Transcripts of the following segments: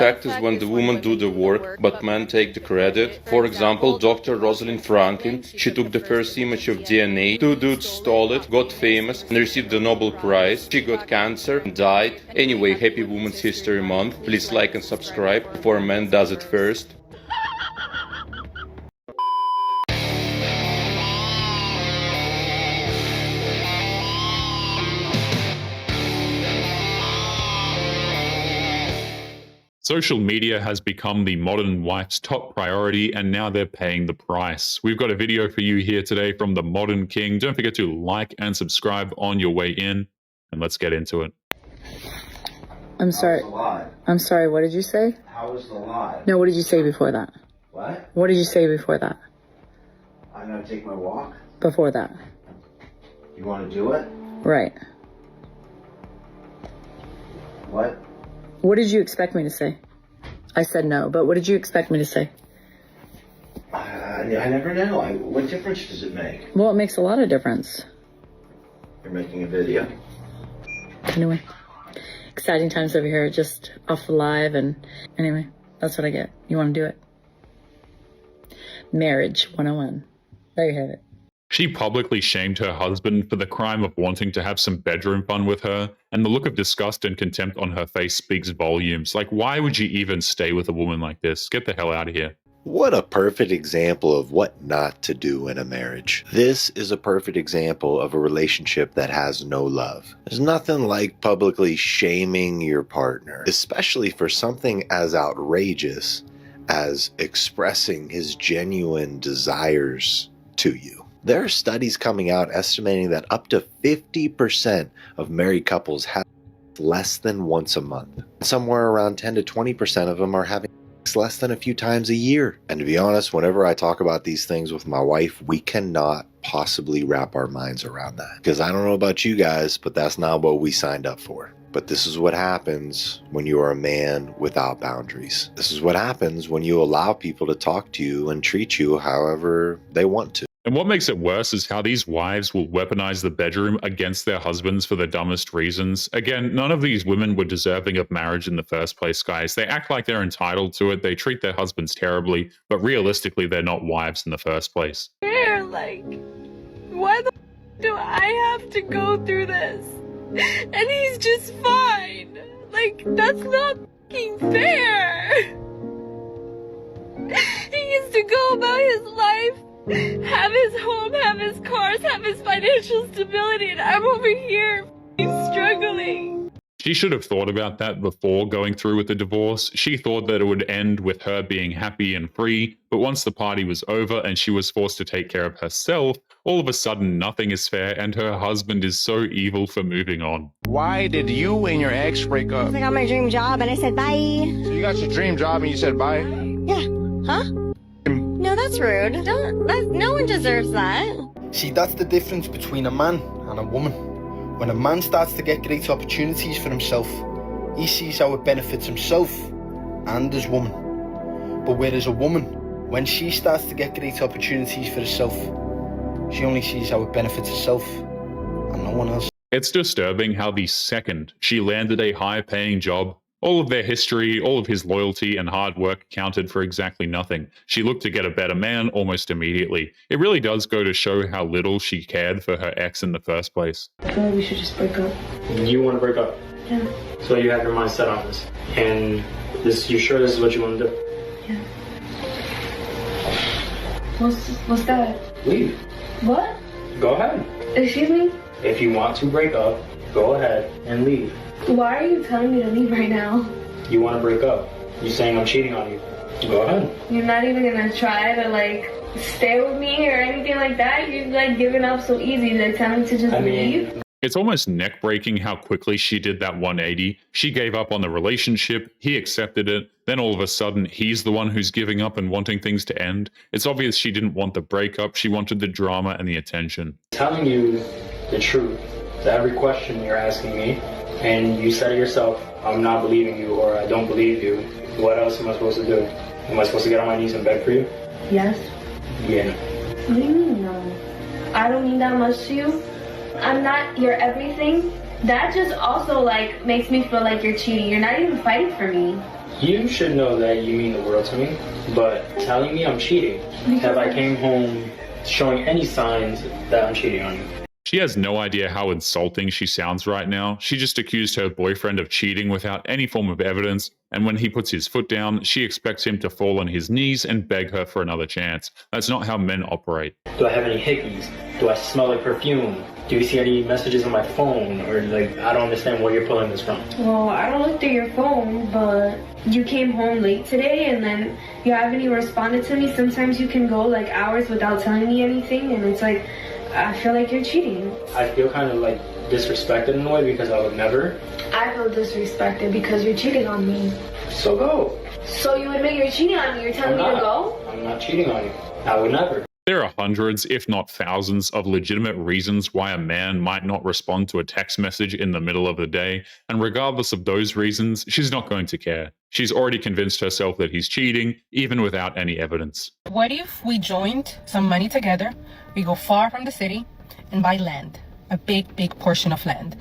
Fact is when the women do the work, but men take the credit. For example, Dr. Rosalind Franklin, she took the first image of DNA, two dudes stole it, got famous, and received the Nobel Prize. She got cancer and died. Anyway, happy Women's History Month. Please like and subscribe before a man does it first. Social media has become the modern wife's top priority, and now they're paying the price. We've got a video for you here today from the Modern King. Don't forget to like and subscribe on your way in, and let's get into it. I'm sorry. I'm sorry, what did you say? How was the lie? No, what did you say before that? What? What did you say before that? I'm gonna take my walk. Before that. You wanna do it? Right. What? What did you expect me to say? I said no, but what did you expect me to say? I never know. What difference does it make? Well, it makes a lot of difference. You're making a video. Anyway, exciting times over here, just off the live, and anyway, that's what I get. You want to do it? Marriage 101. There you have it. She publicly shamed her husband for the crime of wanting to have some bedroom fun with her, and the look of disgust and contempt on her face speaks volumes. Like, why would you even stay with a woman like this? Get the hell out of here. What a perfect example of what not to do in a marriage. This is a perfect example of a relationship that has no love. There's nothing like publicly shaming your partner, especially for something as outrageous as expressing his genuine desires to you. There are studies coming out estimating that up to 50% of married couples have less than once a month. Somewhere around 10 to 20% of them are having sex less than a few times a year. And to be honest, whenever I talk about these things with my wife, we cannot possibly wrap our minds around that. Because I don't know about you guys, but that's not what we signed up for. But this is what happens when you are a man without boundaries. This is what happens when you allow people to talk to you and treat you however they want to. And what makes it worse is how these wives will weaponize the bedroom against their husbands for the dumbest reasons. Again, none of these women were deserving of marriage in the first place, guys. They act like they're entitled to it. They treat their husbands terribly, but realistically, they're not wives in the first place. Like, why the do I have to go through this? And he's just fine. Like, that's not fucking fair. He gets to go about his life, have his home, have his cars, have his financial stability, and I'm over here struggling. She should have thought about that before going through with the divorce. She thought that it would end with her being happy and free, but once the party was over and she was forced to take care of herself, all of a sudden nothing is fair and her husband is so evil for moving on. Why did you and your ex break up? I got my dream job and I said bye. So you got your dream job and you said bye? Yeah. Huh? No, that's rude. No one deserves that. See, that's the difference between a man and a woman. When a man starts to get great opportunities for himself, he sees how it benefits himself and his woman. But whereas a woman, when she starts to get great opportunities for herself, she only sees how it benefits herself and no one else. It's disturbing how the second she landed a high-paying job, all of their history, all of his loyalty and hard work counted for exactly nothing. She looked to get a better man almost immediately. It really does go to show how little she cared for her ex in the first place. I feel like we should just break up. You want to break up? Yeah. So you have your mind set on this. And you sure this is what you want to do? Yeah. What's that? Leave. What? Go ahead. Excuse me? If you want to break up, go ahead and leave. Why are you telling me to leave right now? You want to break up. You're saying I'm cheating on you. Go ahead. You're not even gonna try to like stay with me or anything like that? You're like giving up so easy, like telling me to just leave? It's almost neck-breaking how quickly she did that 180. She gave up on the relationship, he accepted it, then all of a sudden he's the one who's giving up and wanting things to end. It's obvious she didn't want the breakup, she wanted the drama and the attention. Telling you the truth to every question you're asking me, and you said it yourself, I'm not believing you or I don't believe you. What else am I supposed to do? Am I supposed to get on my knees and beg for you? Yes. Yeah. What do you mean no? I don't mean that much to you. I'm not your everything. That just also like makes me feel like you're cheating. You're not even fighting for me. You should know that you mean the world to me, but telling me I'm cheating, have I came home showing any signs that I'm cheating on you? She has no idea how insulting she sounds right now. She just accused her boyfriend of cheating without any form of evidence, and when he puts his foot down, she expects him to fall on his knees and beg her for another chance. That's not how men operate. Do I have any hickeys? Do I smell like perfume? Do you see any messages on my phone? Or like, I don't understand where you're pulling this from. Well, I don't look through your phone, but you came home late today and then you haven't even responded to me. Sometimes you can go like hours without telling me anything, and it's like, I feel like you're cheating. I feel kind of like disrespected in a way because I would never. I feel disrespected because you're cheating on me. So go. So you admit you're cheating on me? You're telling me to go? I'm not cheating on you. I would never. There are hundreds, if not thousands, of legitimate reasons why a man might not respond to a text message in the middle of the day, and regardless of those reasons, she's not going to care. She's already convinced herself that he's cheating, even without any evidence. What if we joined some money together, we go far from the city, and buy land? A big, big portion of land.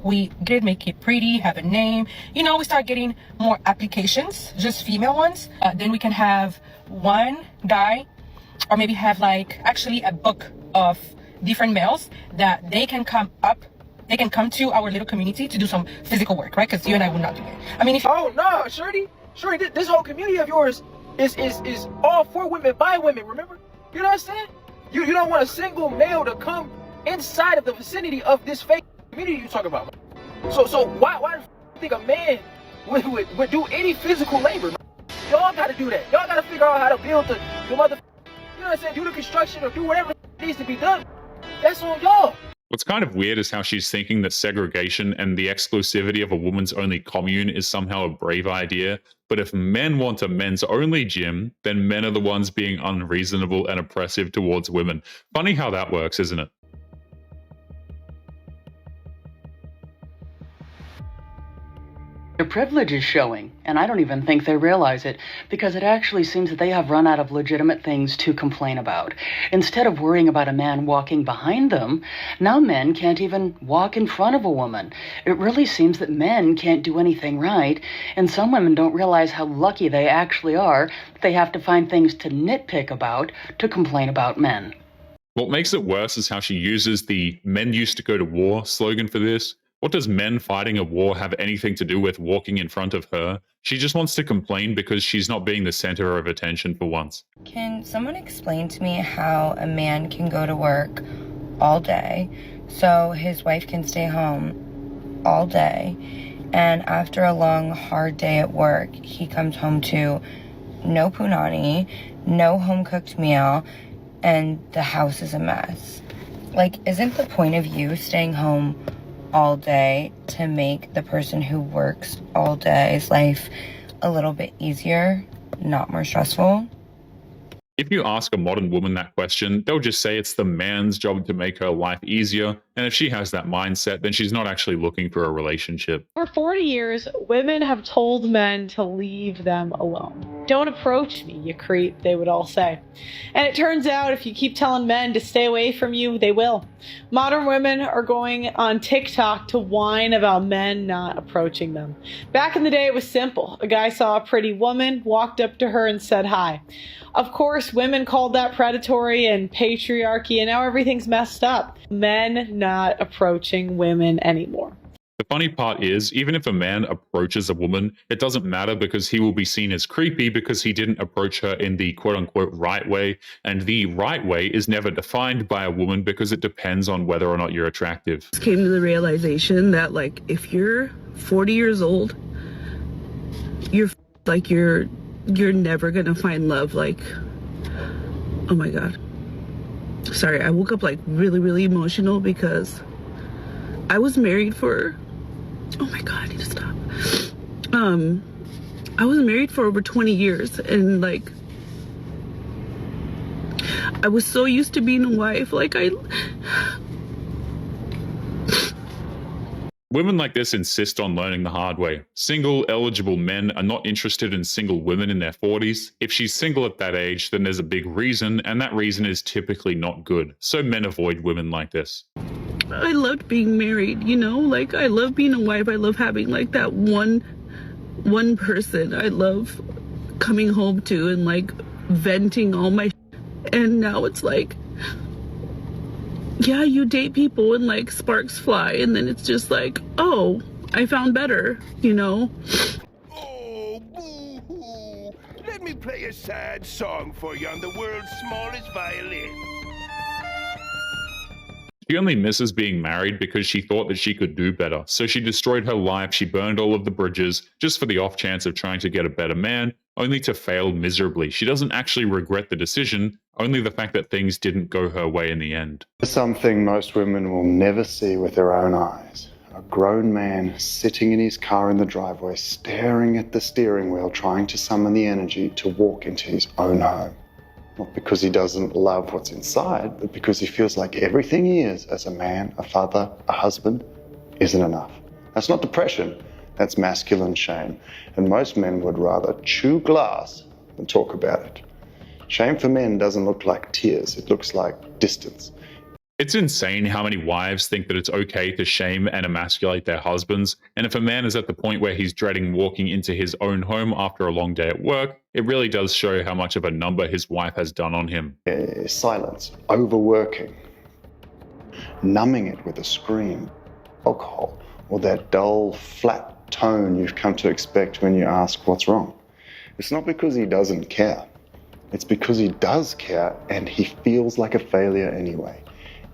We did make it pretty, have a name. You know, we start getting more applications, just female ones. Then we can have one guy, or maybe have like actually a book of different males that they can come to our little community to do some physical work, right? Because you and I would not do it. I mean, if oh no, Shorty, this whole community of yours is all for women by women. Remember? You know what I'm saying? You don't want a single male to come inside of the vicinity of this fake community you talk about. So why do you think a man would do any physical labor? Y'all got to do that. Y'all got to figure out how to build the mother. You know what I'm saying? Do the construction or do whatever needs to be done. That's on y'all. What's kind of weird is how she's thinking that segregation and the exclusivity of a woman's only commune is somehow a brave idea. But if men want a men's only gym, then men are the ones being unreasonable and oppressive towards women. Funny how that works, isn't it? Their privilege is showing, and I don't even think they realize it, because it actually seems that they have run out of legitimate things to complain about. Instead of worrying about a man walking behind them, now men can't even walk in front of a woman. It really seems that men can't do anything right, and some women don't realize how lucky they actually are that they have to find things to nitpick about to complain about men. What makes it worse is how she uses the "men used to go to war" slogan for this. What does men fighting a war have anything to do with walking in front of her? She just wants to complain because she's not being the center of attention for once. Can someone explain to me how a man can go to work all day so his wife can stay home all day, and after a long, hard day at work, he comes home to no punani, no home-cooked meal, and the house is a mess? Like, isn't the point of you staying home all day to make the person who works all day's life a little bit easier, not more stressful? If you ask a modern woman that question, they'll just say it's the man's job to make her life easier, and if she has that mindset, then she's not actually looking for a relationship. For 40 years, women have told men to leave them alone. Don't approach me, you creep, they would all say. And it turns out if you keep telling men to stay away from you, they will. Modern women are going on TikTok to whine about men not approaching them. Back in the day, it was simple. A guy saw a pretty woman, walked up to her and said hi. Of course, women called that predatory and patriarchy, and now everything's messed up. Men not approaching women anymore. The funny part is, even if a man approaches a woman, it doesn't matter because he will be seen as creepy because he didn't approach her in the quote-unquote right way, and the right way is never defined by a woman because it depends on whether or not you're attractive. I came to the realization that, like, if you're 40 years old, you're never gonna find love. Like, oh my god. Sorry, I woke up like really emotional because I was married for, oh my god, I need to stop. I was married for over 20 years, and like, I was so used to being a wife. Like, Women like this insist on learning the hard way. Single, eligible men are not interested in single women in their 40s. If she's single at that age, then there's a big reason, and that reason is typically not good. So men avoid women like this. I loved being married, you know? Like, I love being a wife. I love having like that one one person I love coming home to and like venting all my and now it's like, yeah, you date people and like sparks fly and then it's just like, oh, I found better, you know? Oh, boo-hoo. Let me play a sad song for you on the world's smallest violin. She only misses being married because she thought that she could do better, so she destroyed her life, she burned all of the bridges, just for the off chance of trying to get a better man, only to fail miserably. She doesn't actually regret the decision, only the fact that things didn't go her way in the end. Something most women will never see with their own eyes. A grown man sitting in his car in the driveway, staring at the steering wheel, trying to summon the energy to walk into his own home. Not because he doesn't love what's inside, but because he feels like everything he is as a man, a father, a husband, isn't enough. That's not depression, that's masculine shame. And most men would rather chew glass than talk about it. Shame for men doesn't look like tears, it looks like distance. It's insane how many wives think that it's okay to shame and emasculate their husbands, and if a man is at the point where he's dreading walking into his own home after a long day at work, it really does show how much of a number his wife has done on him. Silence, overworking, numbing it with a scream, alcohol, or that dull, flat tone you've come to expect when you ask what's wrong. It's not because he doesn't care. It's because he does care and he feels like a failure anyway.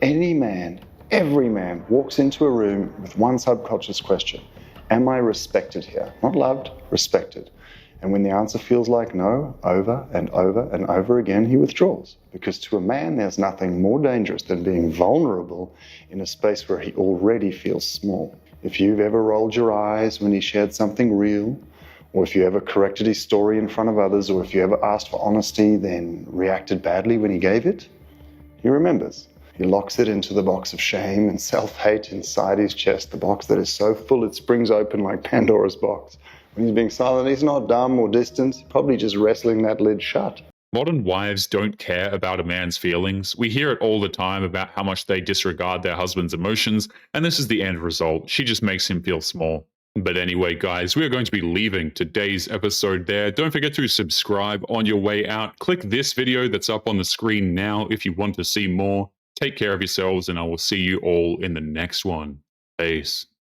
Any man, every man, walks into a room with one subconscious question. Am I respected here? Not loved, respected. And when the answer feels like no, over and over and over again, he withdraws. Because to a man, there's nothing more dangerous than being vulnerable in a space where he already feels small. If you've ever rolled your eyes when he shared something real, or if you ever corrected his story in front of others, or if you ever asked for honesty, then reacted badly when he gave it, he remembers. He locks it into the box of shame and self-hate inside his chest, the box that is so full it springs open like Pandora's box. When he's being silent, he's not dumb or distant, probably just wrestling that lid shut. Modern wives don't care about a man's feelings. We hear it all the time about how much they disregard their husband's emotions, and this is the end result. She just makes him feel small. But anyway, guys, we are going to be leaving today's episode there. Don't forget to subscribe on your way out. Click this video that's up on the screen now if you want to see more. Take care of yourselves, and I will see you all in the next one. Peace.